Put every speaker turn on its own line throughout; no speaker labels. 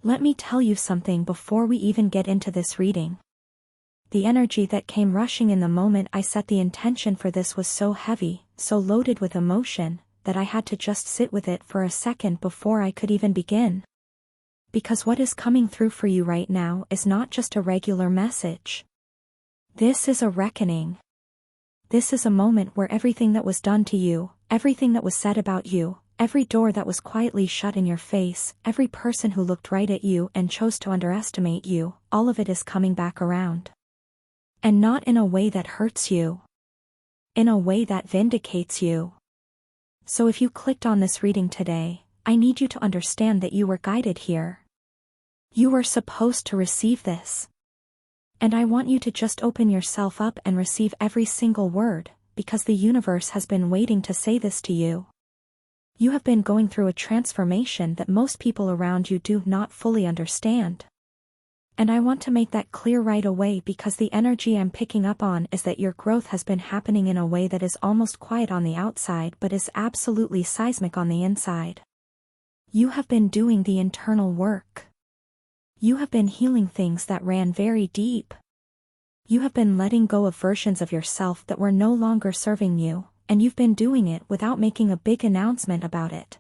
Let me tell you something before we even get into this reading. The energy that came rushing in the moment I set the intention for this was so heavy, so loaded with emotion, that I had to just sit with it for a second before I could even begin. Because what is coming through for you right now is not just a regular message. This is a reckoning. This is a moment where everything that was done to you, everything that was said about you, every door that was quietly shut in your face, every person who looked right at you and chose to underestimate you, all of it is coming back around. And not in a way that hurts you. In a way that vindicates you. So if you clicked on this reading today, I need you to understand that you were guided here. You were supposed to receive this. And I want you to just open yourself up and receive every single word, because the universe has been waiting to say this to you. You have been going through a transformation that most people around you do not fully understand. And I want to make that clear right away because the energy I'm picking up on is that your growth has been happening in a way that is almost quiet on the outside but is absolutely seismic on the inside. You have been doing the internal work. You have been healing things that ran very deep. You have been letting go of versions of yourself that were no longer serving you. And you've been doing it without making a big announcement about it.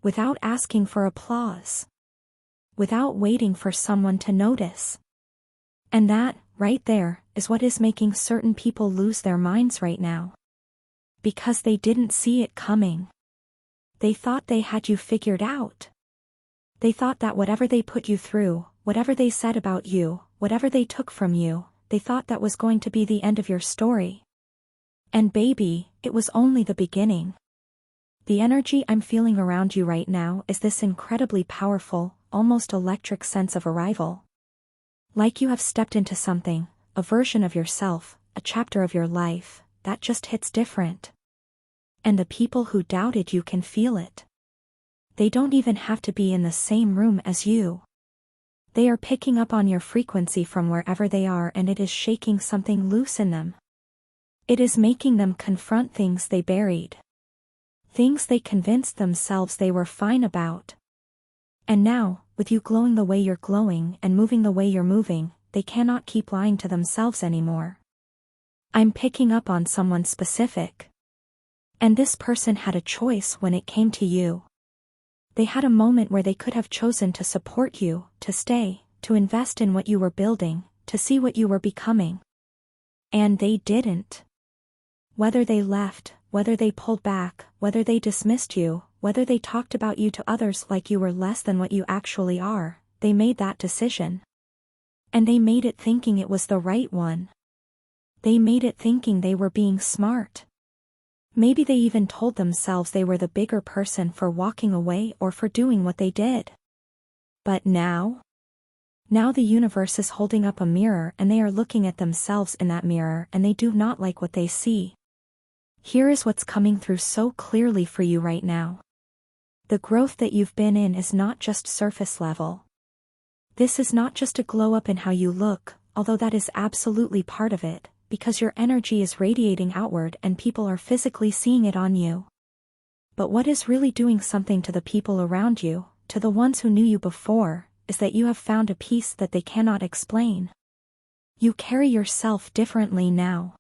Without asking for applause. Without waiting for someone to notice. And that, right there, is what is making certain people lose their minds right now. Because they didn't see it coming. They thought they had you figured out. They thought that whatever they put you through, whatever they said about you, whatever they took from you, they thought that was going to be the end of your story. And baby, it was only the beginning. The energy I'm feeling around you right now is this incredibly powerful, almost electric sense of arrival. Like you have stepped into something, a version of yourself, a chapter of your life, that just hits different. And the people who doubted you can feel it. They don't even have to be in the same room as you. They are picking up on your frequency from wherever they are and it is shaking something loose in them. It is making them confront things they buried. Things they convinced themselves they were fine about. And now, with you glowing the way you're glowing and moving the way you're moving, they cannot keep lying to themselves anymore. I'm picking up on someone specific. And this person had a choice when it came to you. They had a moment where they could have chosen to support you, to stay, to invest in what you were building, to see what you were becoming. And they didn't. Whether they left, whether they pulled back, whether they dismissed you, whether they talked about you to others like you were less than what you actually are, they made that decision. And they made it thinking it was the right one. They made it thinking they were being smart. Maybe they even told themselves they were the bigger person for walking away or for doing what they did. But now? Now the universe is holding up a mirror and they are looking at themselves in that mirror and they do not like what they see. Here is what's coming through so clearly for you right now. The growth that you've been in is not just surface level. This is not just a glow up in how you look, although that is absolutely part of it, because your energy is radiating outward and people are physically seeing it on you. But what is really doing something to the people around you, to the ones who knew you before, is that you have found a peace that they cannot explain. You carry yourself differently now.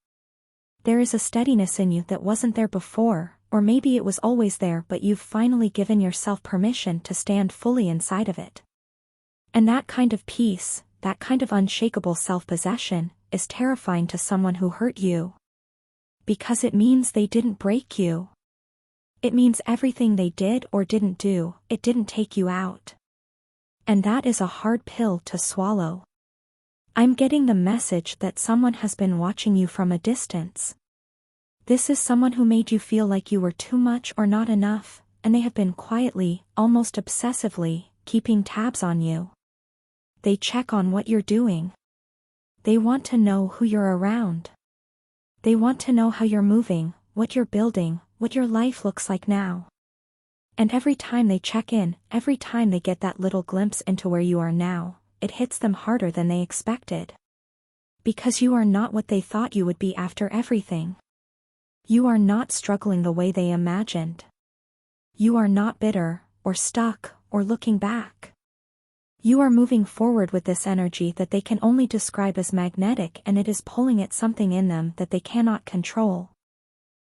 There is a steadiness in you that wasn't there before, or maybe it was always there but you've finally given yourself permission to stand fully inside of it. And that kind of peace, that kind of unshakable self-possession, is terrifying to someone who hurt you. Because it means they didn't break you. It means everything they did or didn't do, it didn't take you out. And that is a hard pill to swallow. I'm getting the message that someone has been watching you from a distance. This is someone who made you feel like you were too much or not enough, and they have been quietly, almost obsessively, keeping tabs on you. They check on what you're doing. They want to know who you're around. They want to know how you're moving, what you're building, what your life looks like now. And every time they check in, every time they get that little glimpse into where you are now, it hits them harder than they expected. Because you are not what they thought you would be after everything. You are not struggling the way they imagined. You are not bitter, or stuck, or looking back. You are moving forward with this energy that they can only describe as magnetic, and it is pulling at something in them that they cannot control.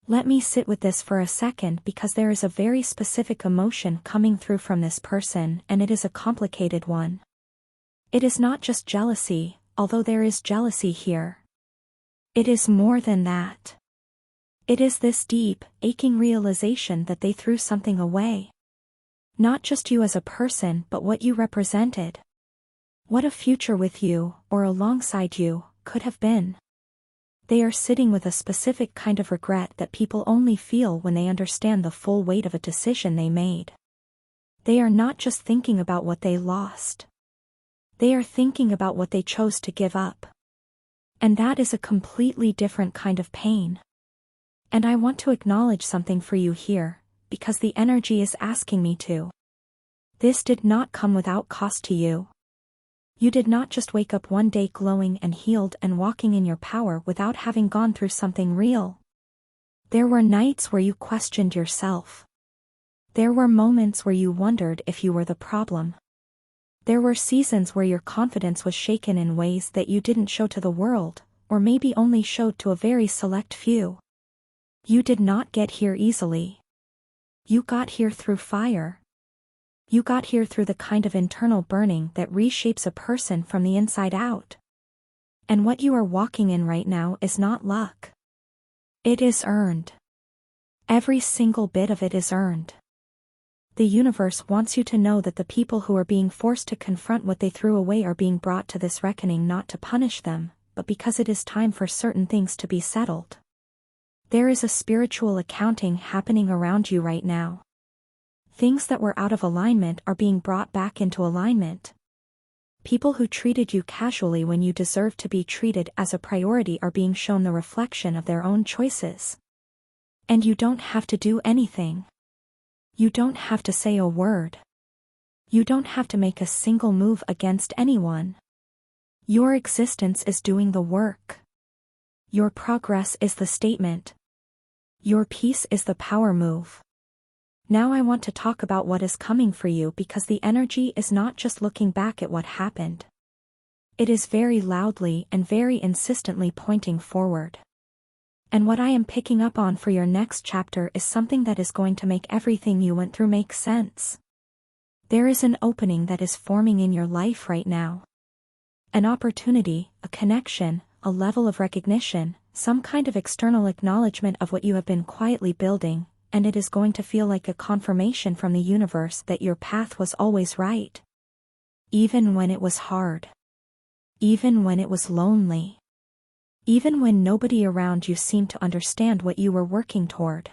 Let me sit with this for a second, because there is a very specific emotion coming through from this person, and it is a complicated one. It is not just jealousy, although there is jealousy here. It is more than that. It is this deep, aching realization that they threw something away. Not just you as a person, but what you represented. What a future with you, or alongside you, could have been. They are sitting with a specific kind of regret that people only feel when they understand the full weight of a decision they made. They are not just thinking about what they lost. They are thinking about what they chose to give up. And that is a completely different kind of pain. And I want to acknowledge something for you here, because the energy is asking me to. This did not come without cost to you. You did not just wake up one day glowing and healed and walking in your power without having gone through something real. There were nights where you questioned yourself. There were moments where you wondered if you were the problem. There were seasons where your confidence was shaken in ways that you didn't show to the world, or maybe only showed to a very select few. You did not get here easily. You got here through fire. You got here through the kind of internal burning that reshapes a person from the inside out. And what you are walking in right now is not luck. It is earned. Every single bit of it is earned. The universe wants you to know that the people who are being forced to confront what they threw away are being brought to this reckoning not to punish them, but because it is time for certain things to be settled. There is a spiritual accounting happening around you right now. Things that were out of alignment are being brought back into alignment. People who treated you casually when you deserved to be treated as a priority are being shown the reflection of their own choices. And you don't have to do anything. You don't have to say a word. You don't have to make a single move against anyone. Your existence is doing the work. Your progress is the statement. Your peace is the power move. Now I want to talk about what is coming for you, because the energy is not just looking back at what happened. It is very loudly and very insistently pointing forward. And what I am picking up on for your next chapter is something that is going to make everything you went through make sense. There is an opening that is forming in your life right now. An opportunity, a connection, a level of recognition, some kind of external acknowledgement of what you have been quietly building, and it is going to feel like a confirmation from the universe that your path was always right. Even when it was hard. Even when it was lonely. Even when nobody around you seemed to understand what you were working toward.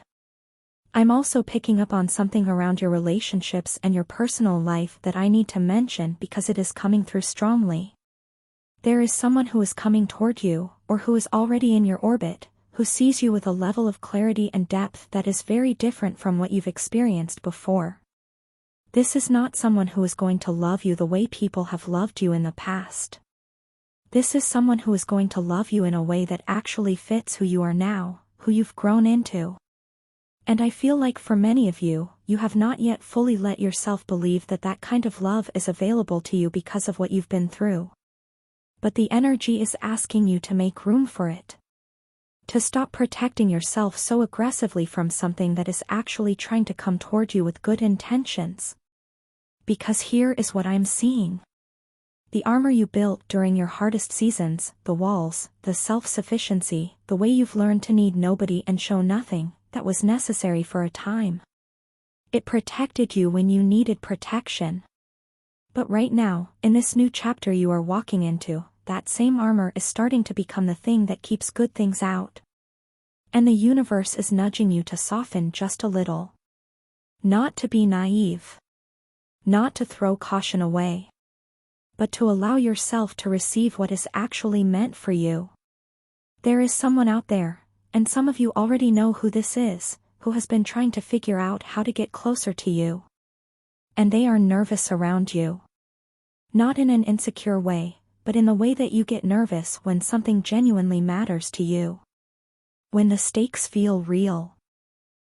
I'm also picking up on something around your relationships and your personal life that I need to mention, because it is coming through strongly. There is someone who is coming toward you, or who is already in your orbit, who sees you with a level of clarity and depth that is very different from what you've experienced before. This is not someone who is going to love you the way people have loved you in the past. This is someone who is going to love you in a way that actually fits who you are now, who you've grown into. And I feel like for many of you, you have not yet fully let yourself believe that that kind of love is available to you because of what you've been through. But the energy is asking you to make room for it. To stop protecting yourself so aggressively from something that is actually trying to come toward you with good intentions. Because here is what I'm seeing. The armor you built during your hardest seasons, the walls, the self-sufficiency, the way you've learned to need nobody and show nothing, that was necessary for a time. It protected you when you needed protection. But right now, in this new chapter you are walking into, that same armor is starting to become the thing that keeps good things out. And the universe is nudging you to soften just a little. Not to be naive. Not to throw caution away. But to allow yourself to receive what is actually meant for you. There is someone out there, and some of you already know who this is, who has been trying to figure out how to get closer to you. And they are nervous around you. Not in an insecure way, but in the way that you get nervous when something genuinely matters to you. When the stakes feel real.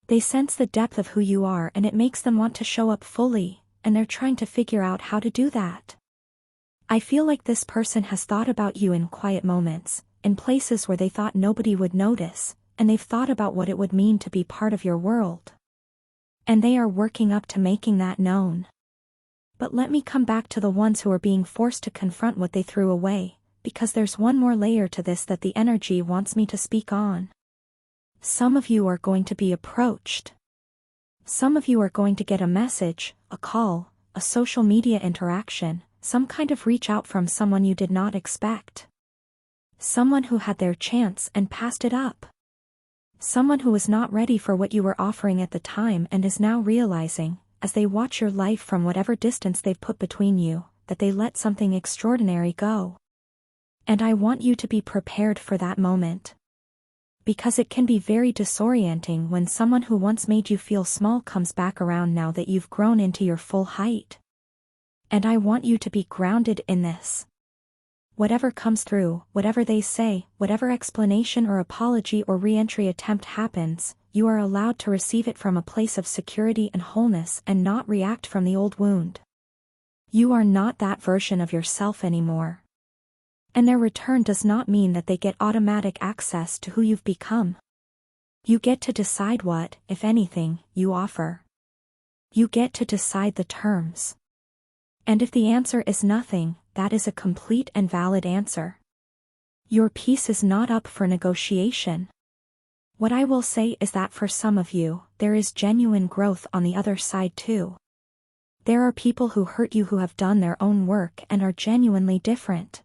They sense the depth of who you are, and it makes them want to show up fully, and they're trying to figure out how to do that. I feel like this person has thought about you in quiet moments, in places where they thought nobody would notice, and they've thought about what it would mean to be part of your world. And they are working up to making that known. But let me come back to the ones who are being forced to confront what they threw away, because there's one more layer to this that the energy wants me to speak on. Some of you are going to be approached. Some of you are going to get a message, a call, a social media interaction, some kind of reach out from someone you did not expect. Someone who had their chance and passed it up. Someone who was not ready for what you were offering at the time and is now realizing, as they watch your life from whatever distance they've put between you, that they let something extraordinary go. And I want you to be prepared for that moment. Because it can be very disorienting when someone who once made you feel small comes back around now that you've grown into your full height. And I want you to be grounded in this. Whatever comes through, whatever they say, whatever explanation or apology or re-entry attempt happens, you are allowed to receive it from a place of security and wholeness and not react from the old wound. You are not that version of yourself anymore. And their return does not mean that they get automatic access to who you've become. You get to decide what, if anything, you offer. You get to decide the terms. And if the answer is nothing, that is a complete and valid answer. Your peace is not up for negotiation. What I will say is that for some of you, there is genuine growth on the other side too. There are people who hurt you who have done their own work and are genuinely different.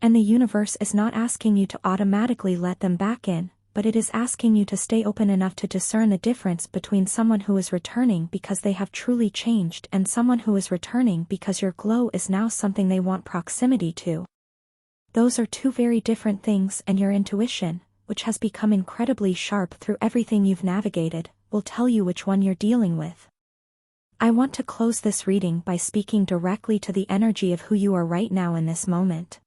And the universe is not asking you to automatically let them back in, but it is asking you to stay open enough to discern the difference between someone who is returning because they have truly changed and someone who is returning because your glow is now something they want proximity to. Those are two very different things, and your intuition, which has become incredibly sharp through everything you've navigated, will tell you which one you're dealing with. I want to close this reading by speaking directly to the energy of who you are right now in this moment.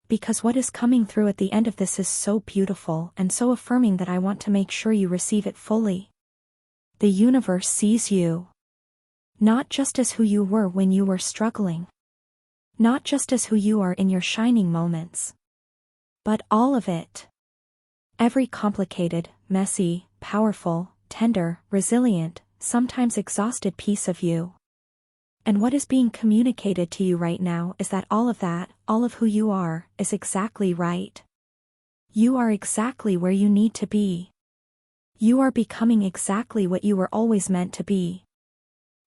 Because what is coming through at the end of this is so beautiful and so affirming that I want to make sure you receive it fully. The universe sees you. Not just as who you were when you were struggling. Not just as who you are in your shining moments. But all of it. Every complicated, messy, powerful, tender, resilient, sometimes exhausted piece of you. And what is being communicated to you right now is that all of who you are, is exactly right. You are exactly where you need to be. You are becoming exactly what you were always meant to be.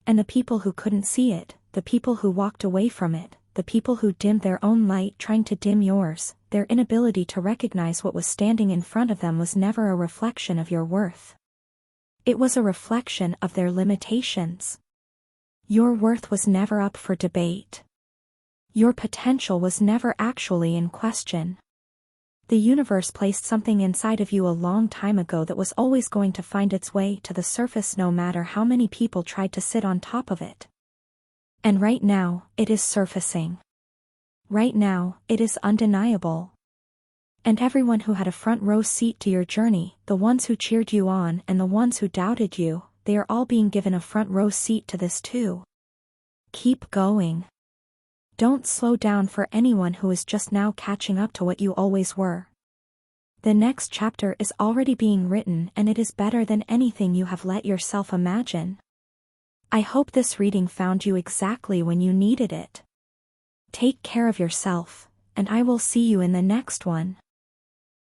And the people who couldn't see it, the people who walked away from it, the people who dimmed their own light trying to dim yours, their inability to recognize what was standing in front of them was never a reflection of your worth. It was a reflection of their limitations. Your worth was never up for debate. Your potential was never actually in question. The universe placed something inside of you a long time ago that was always going to find its way to the surface no matter how many people tried to sit on top of it. And right now, it is surfacing. Right now, it is undeniable. And everyone who had a front row seat to your journey, the ones who cheered you on and the ones who doubted you, they are all being given a front row seat to this too. Keep going. Don't slow down for anyone who is just now catching up to what you always were. The next chapter is already being written and it is better than anything you have let yourself imagine. I hope this reading found you exactly when you needed it. Take care of yourself, and I will see you in the next one.